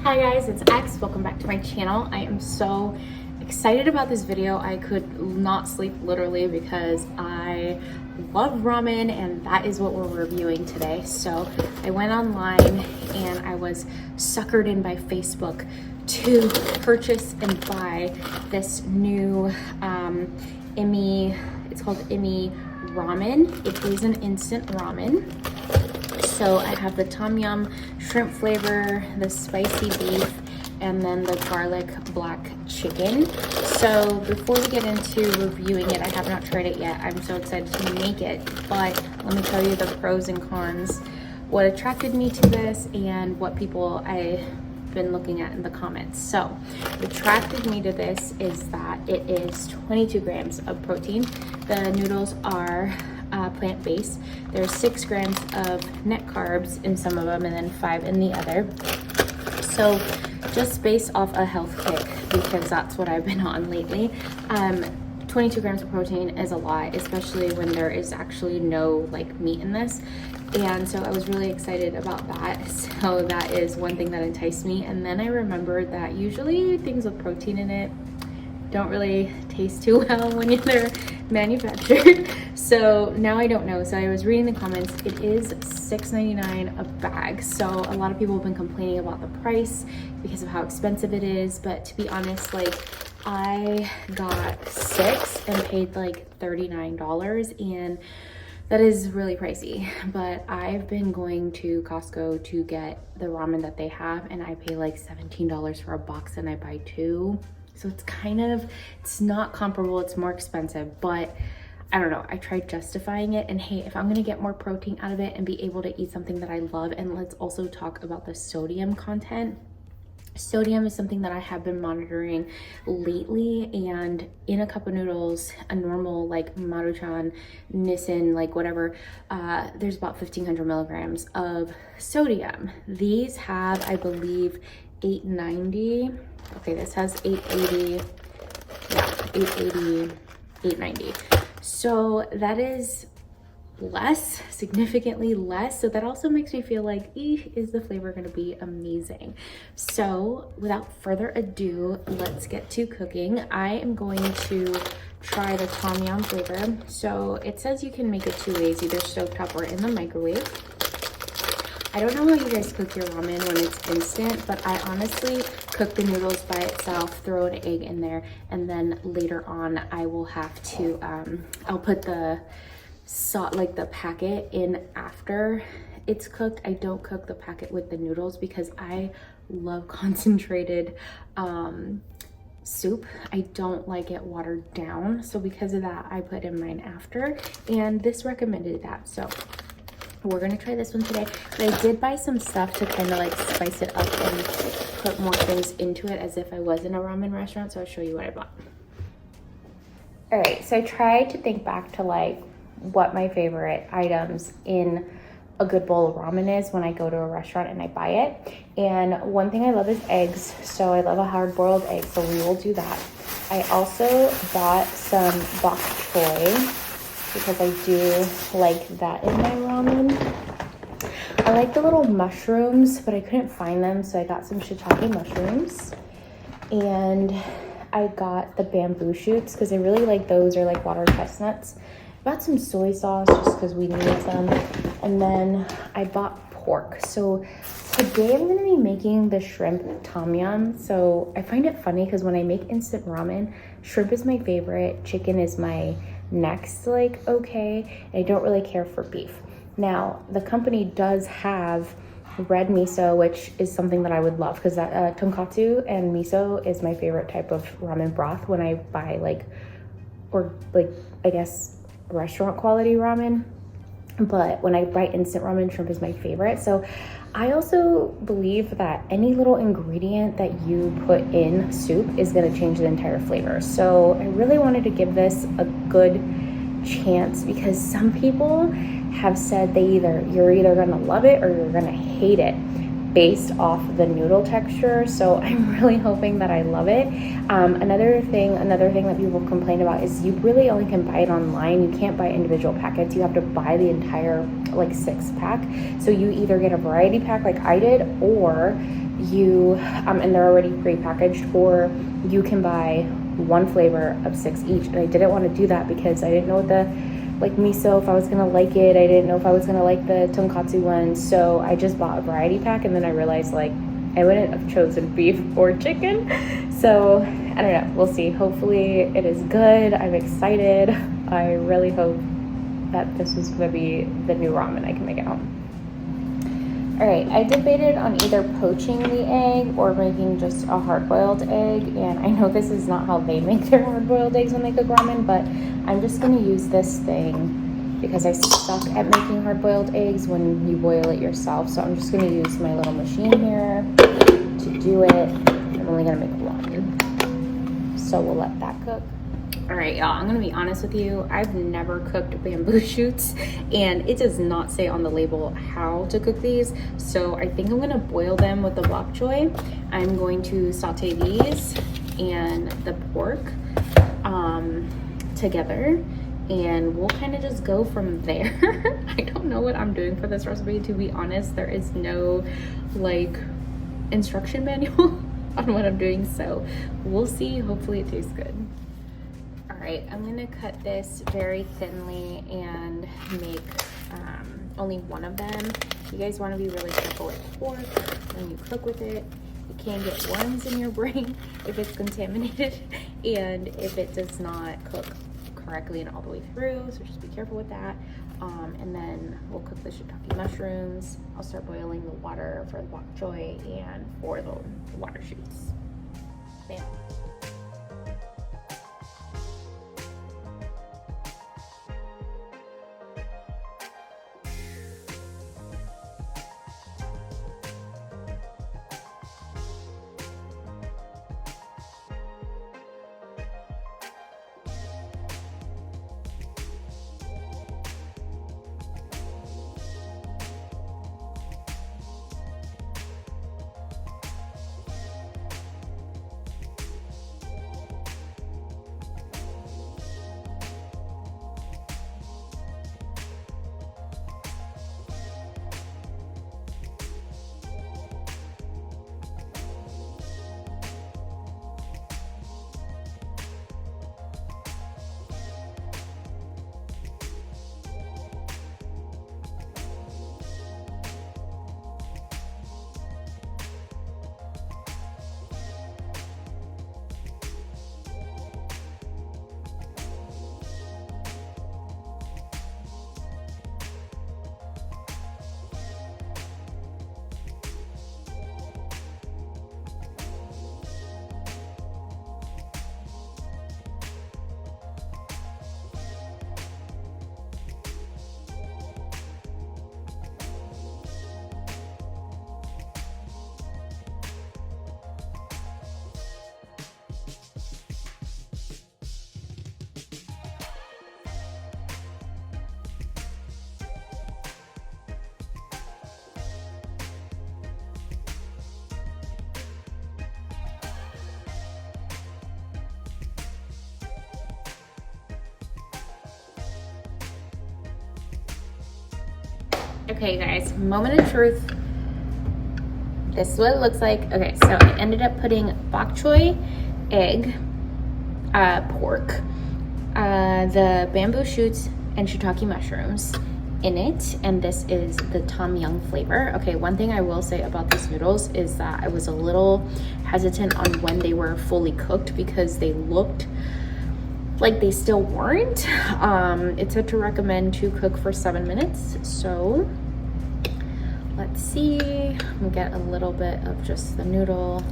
Hi guys, it's X. Welcome back to my channel. I am so excited about this video. I could not sleep literally because I love ramen and that is what we're reviewing today. So I went online and I was suckered in by Facebook to purchase and buy this new Immi, it's called Immi Ramen. It is an instant ramen. So I have the tom yum shrimp flavor, the spicy beef, and then the garlic black chicken. So before we get into reviewing it, I have not tried it yet. I'm so excited to make it, but let me tell you the pros and cons, what attracted me to this and what people I've been looking at in the comments. So what attracted me to this is that it is 22 grams of protein. The noodles are plant-based. There's 6 grams of net carbs in some of them and then 5 in the other. So just based off a health kick, because that's what I've been on lately, 22 grams of protein is a lot, especially when there is actually no like meat in this. And so I was really excited about that. So that is one thing that enticed me. And then I remembered that usually things with protein in it don't really taste too well when they're manufactured. So now I don't know. So I was reading the comments. It is $6.99 a bag. So a lot of people have been complaining about the price because of how expensive it is. But to be honest, like I got 6 and paid like $39, and that is really pricey. But I've been going to Costco to get the ramen that they have, and I pay like $17 for a box and I buy 2. So it's kind of, it's not comparable, it's more expensive, but I don't know, I tried justifying it. And hey, if I'm gonna get more protein out of it and be able to eat something that I love, and let's also talk about the sodium content. Sodium is something that I have been monitoring lately, and in a cup of noodles, a normal like Maruchan, Nissin, like whatever, there's about 1,500 milligrams of sodium. These have, I believe, 890. Okay, this has 880. Yeah, 880, 890. So that is less, significantly less. So that also makes me feel like, is the flavor going to be amazing? So without further ado, let's get to cooking. I am going to try the tom yum flavor. So it says you can make it 2 ways, either stovetop or in the microwave. I don't know how you guys cook your ramen when it's instant, but I honestly cook the noodles by itself, throw an egg in there, and then later on I will have to, I'll put the salt, like the packet in after it's cooked. I don't cook the packet with the noodles because I love concentrated soup. I don't like it watered down. So because of that, I put in mine after, and this recommended that. So we're gonna try this one today, but I did buy some stuff to kind of like spice it up and put more things into it as if I was in a ramen restaurant. So I'll show you what I bought. All right, so I tried to think back to like what my favorite items in a good bowl of ramen is when I go to a restaurant and I buy it. And one thing I love is eggs. So I love a hard-boiled egg, so we will do that. I also bought some bok choy because I do like that in my ramen. I like the little mushrooms, but I couldn't find them, so I got some shiitake mushrooms. And I got the bamboo shoots because I really like those, or like water chestnuts. I bought some soy sauce just because we needed some. And then I bought pork. So today I'm going to be making the shrimp tom yum. So I find it funny because when I make instant ramen, shrimp is my favorite, chicken is my next, like, okay. I don't really care for beef. Now, the company does have red miso, which is something that I would love because that tonkatsu and miso is my favorite type of ramen broth when I buy like, or like, I guess restaurant quality ramen. But when I buy instant ramen, shrimp is my favorite. So I also believe that any little ingredient that you put in soup is going to change the entire flavor. So I really wanted to give this a good chance because some people have said you're either going to love it or you're going to hate it based off the noodle texture. So I'm really hoping that I love it. Another thing that people complain about is you really only can buy it online. You can't buy individual packets. You have to buy the entire like 6-pack. So you either get a variety pack like I did, or and they're already pre-packaged, or you can buy one flavor of 6 each. And I didn't want to do that because I didn't know the miso, if I was gonna like it. I didn't know if I was gonna like the tonkatsu one, so I just bought a variety pack, and then I realized I wouldn't have chosen beef or chicken. So I don't know, we'll see. Hopefully it is good. I'm excited. I really hope that this is gonna be the new ramen I can make at home. All right, I debated on either poaching the egg or making just a hard-boiled egg, and I know this is not how they make their hard-boiled eggs when they cook ramen, but I'm just gonna use this thing because I suck at making hard-boiled eggs when you boil it yourself. So I'm just gonna use my little machine here to do it. I'm only gonna make one, so we'll let that cook. All right, y'all, I'm gonna be honest with you. I've never cooked bamboo shoots, and it does not say on the label how to cook these. So I think I'm gonna boil them with the bok choy. I'm going to saute these and the pork together, and we'll kind of just go from there. I don't know what I'm doing for this recipe, to be honest. There is no instruction manual on what I'm doing, so we'll see. Hopefully it tastes good. All right, I'm gonna cut this very thinly and make only one of them. You guys wanna be really careful with pork when you cook with it. You can get worms in your brain if it's contaminated and if it does not cook correctly and all the way through, so just be careful with that. And then we'll cook the shiitake mushrooms. I'll start boiling the water for the bok choy and for the water shoots. Bam. Okay guys, moment of truth. This is what it looks like. Okay, so I ended up putting bok choy, egg, pork, the bamboo shoots, and shiitake mushrooms in it, and this is the tom yum flavor. Okay, one thing I will say about these noodles is that I was a little hesitant on when they were fully cooked because they looked like they still weren't. It said to recommend to cook for 7 minutes, so let's see. We'll get a little bit of just the noodle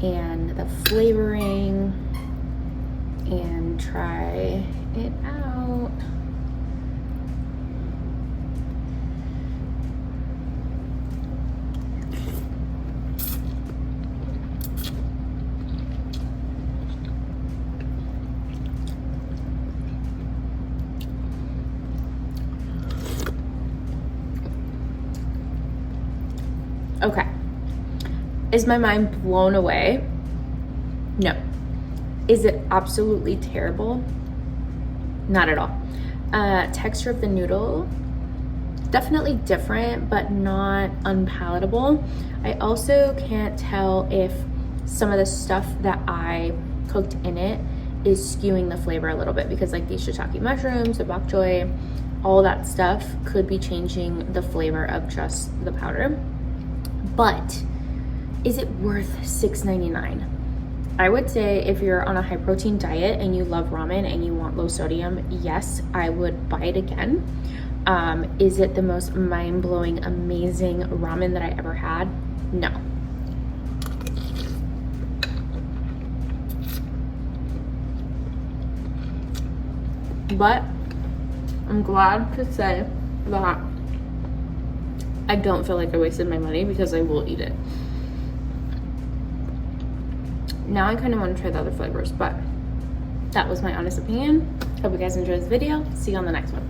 and the flavoring and try it out. Okay, is my mind blown away? No. Is it absolutely terrible? Not at all. Texture of the noodle definitely different, but not unpalatable. I also can't tell if some of the stuff that I cooked in it is skewing the flavor a little bit, because like these shiitake mushrooms, the bok choy, all that stuff could be changing the flavor of just the powder. But is it worth $6.99? I would say if you're on a high protein diet and you love ramen and you want low sodium, yes, I would buy it again. Is it the most mind-blowing, amazing ramen that I ever had? No. But I'm glad to say that I don't feel like I wasted my money, because I will eat it. Now I kind of want to try the other flavors, but that was my honest opinion. Hope you guys enjoyed this video. See you on the next one.